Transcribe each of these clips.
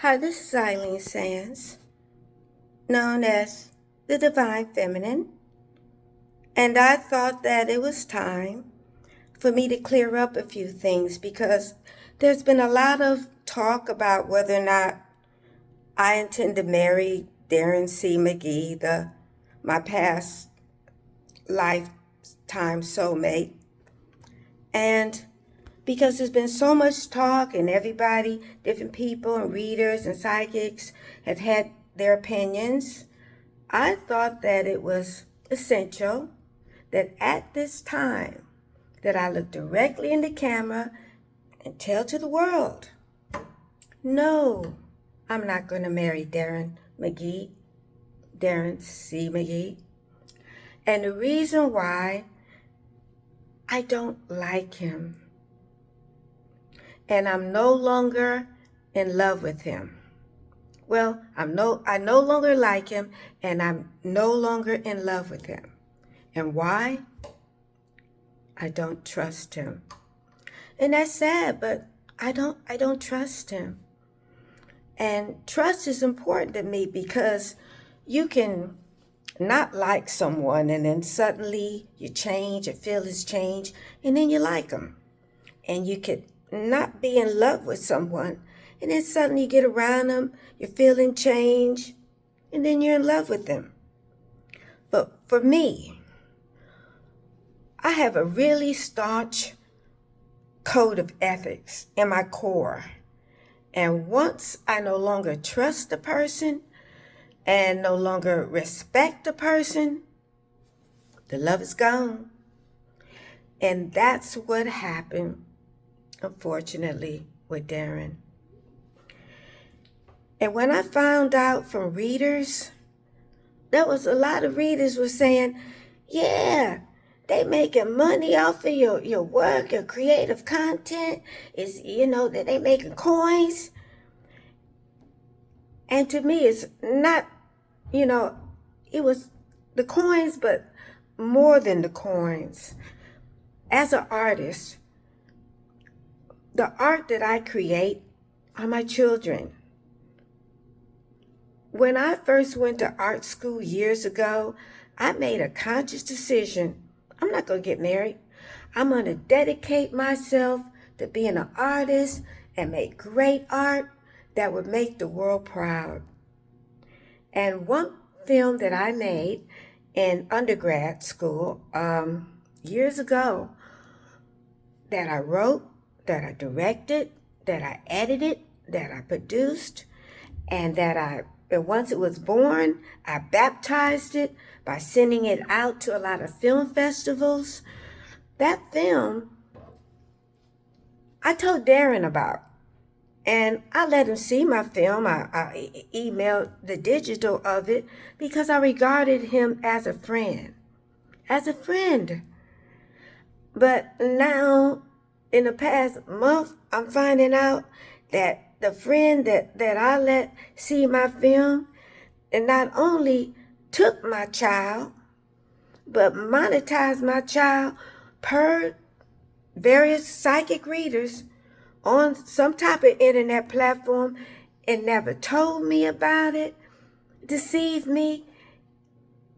Hi, this is Eileen Sands, known as the Divine Feminine, and I thought that it was time for me to clear up a few things because there's been a lot of talk about whether or not I intend to marry Darren C. McGee, my past lifetime soulmate, and because there's been so much talk and everybody, different people and readers and psychics have had their opinions. I thought that it was essential that at this time that I look directly in the camera and tell to the world, no, I'm not going to marry Darren C. McGee. And the reason why, I don't like him. And I'm no longer in love with him. Well, I no longer like him, and I'm no longer in love with him. And why? I don't trust him. And that's sad, but I don't trust him. And trust is important to me because you can not like someone and then suddenly you change, your feelings change, and then you like them. And you could not be in love with someone and then suddenly you get around them, your feeling change, and then you're in love with them. But for me, I have a really staunch code of ethics in my core. And once I no longer trust the person and no longer respect the person, the love is gone. And that's what happened, unfortunately, with Darren. And when I found out from readers, there was a lot of readers were saying, yeah, they making money off of your work, your creative content. Is that they making coins. And to me, it's not, it was the coins, but more than the coins. As an artist, the art that I create are my children. When I first went to art school years ago, I made a conscious decision. I'm not going to get married. I'm going to dedicate myself to being an artist and make great art that would make the world proud. And one film that I made in undergrad school years ago that I wrote, that I directed, that I edited, that I produced, and once it was born, I baptized it by sending it out to a lot of film festivals. That film, I told Darren about. And I let him see my film. I emailed the digital of it because I regarded him as a friend. As a friend. But now, in the past month, I'm finding out that the friend that I let see my film and not only took my child, but monetized my child per various psychic readers on some type of internet platform and never told me about it, deceived me.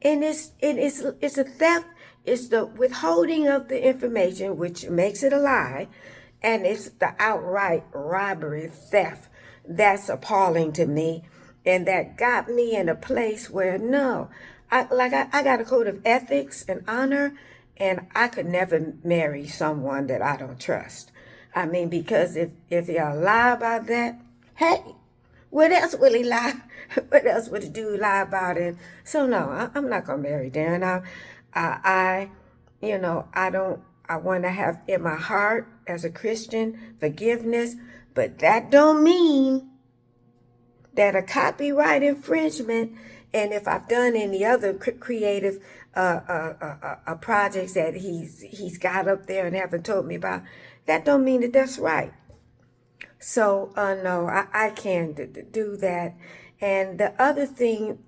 And it's a theft. It's the withholding of the information, which makes it a lie. And it's the outright robbery, theft. That's appalling to me. And that got me in a place where, no, I got a code of ethics and honor, and I could never marry someone that I don't trust. I mean, because if y'all lie about that, hey, what else will he lie? What else would the dude lie about it? So no, I'm not gonna marry Darren. I want to have in my heart as a Christian forgiveness, but that don't mean that a copyright infringement, and if I've done any other creative projects that he's got up there and haven't told me about, that don't mean that that's right. So no, I can't do that. And the other thing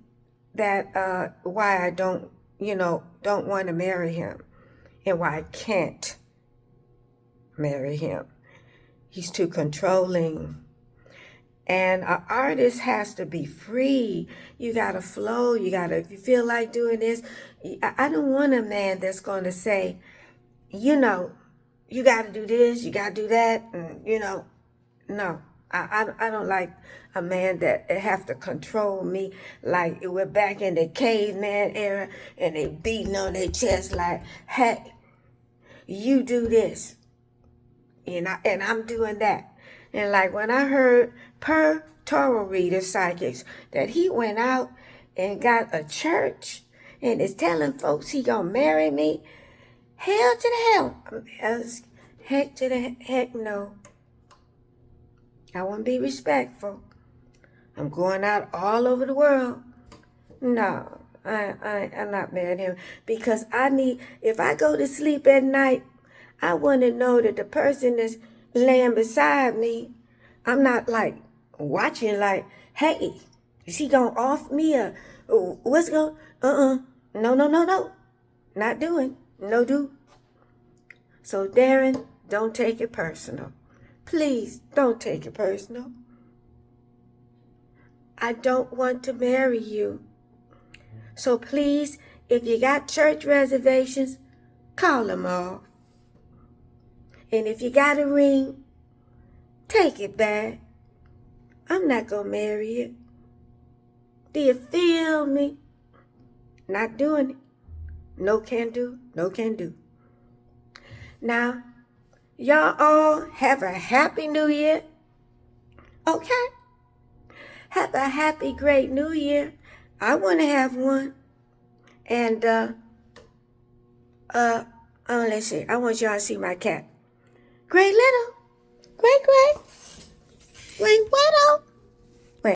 that why I don't want to marry him and why I can't marry him, he's too controlling. And an artist has to be free. You got to flow. If you feel like doing this, I don't want a man that's going to say, you know, you got to do this, you got to do that. And, no. I don't like a man that have to control me like we're back in the caveman era and they beating on their chest like, hey, you do this. And I'm doing that. And like when I heard per Torah reader psychics that he went out and got a church and is telling folks he gonna marry me, hell to the hell. Heck to the heck no. I want to be respectful. I'm going out all over the world. No, I'm not marrying him because if I go to sleep at night, I want to know that the person that's laying beside me, I'm not like watching like, hey, is he going to off me or what's going, no, not doing, no do. So Darren, don't take it personal. Please don't take it personal. I don't want to marry you. So please, if you got church reservations, call them off. And if you got a ring, take it back. I'm not going to marry you. Do you feel me? Not doing it. No can do, no can do. Now, y'all all have a happy new year. Okay? Have a happy, great new year. I want to have one. And, let's see. I want y'all to see my cat. Great little. Great. Great little.